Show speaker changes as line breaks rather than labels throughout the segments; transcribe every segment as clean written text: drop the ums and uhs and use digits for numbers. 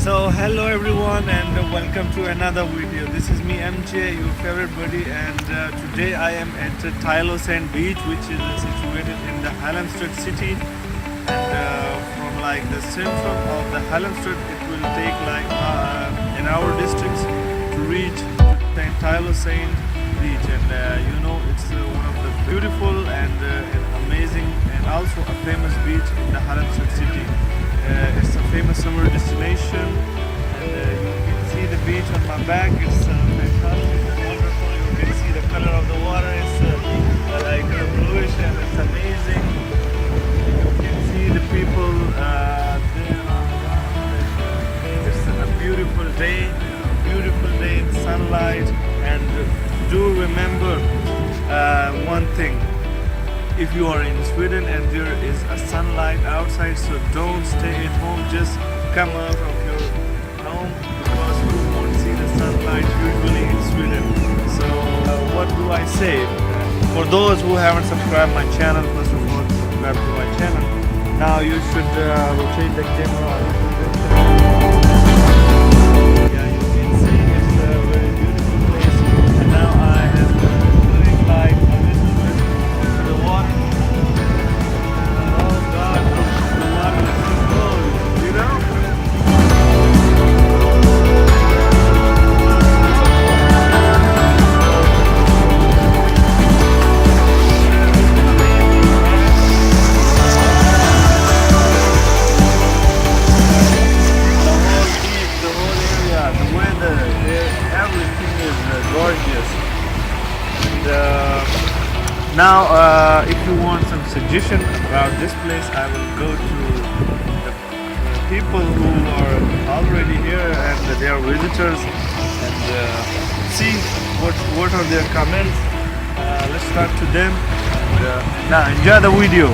So hello everyone and welcome to another video. This is me MJ, your favorite buddy, and today I am at Tylosand beach, which is situated in the Halmstad city, and from like the center of the Halmstad it will take like an hour distance to reach to Tylosand beach, and it's one of the beautiful and amazing and also a famous beach in the Halmstad city. It's a famous summer destination, and you can see the beach on my back. It's fantastic and wonderful. You can see the color of the water. It's like bluish and it's amazing. You can see the people there around. It's a beautiful day in sunlight. And do remember one thing. If you are in Sweden and there is a sunlight outside, so don't stay at home, just come out of your home because you won't see the sunlight usually in Sweden. So what do I say? For those who haven't subscribed my channel, first of all, subscribe to my channel. Now you should rotate the camera. Yeah, you can see it's a very beautiful place. And now I have putting like a little bit to the water. Oh God, the water is so cold, you know? The whole area, the weather, everything is gorgeous. And now, if you want some suggestion about this place, I will go to the people who are already here and they are visitors, and see what are their comments. Let's start to them. And, now enjoy the video.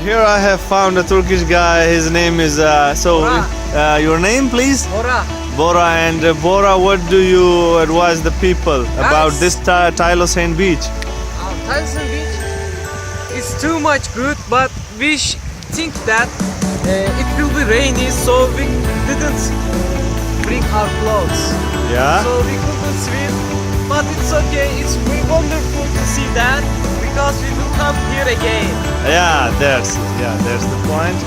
Here I have found a Turkish guy. His name is your name, please?
Bora.
Bora. And Bora, what do you advise the people about this Tylosand beach?
Tylosand beach is too much good, but we think that it will be rainy, so we didn't bring our clothes.
Yeah.
So we couldn't swim, but it's okay. It's very wonderful to see that because we will come here again.
Yeah, there's the point.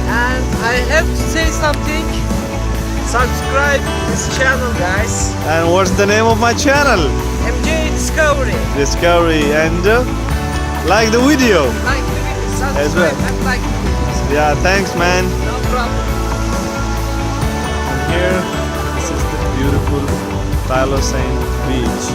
And I have to say something. Subscribe this channel, guys.
And what's the name of my channel?
MJ Discovery.
And like the video.
Like the video, subscribe
As well.
and like the video.
Yeah, thanks man.
No problem.
And here, this is the beautiful Tylosand beach.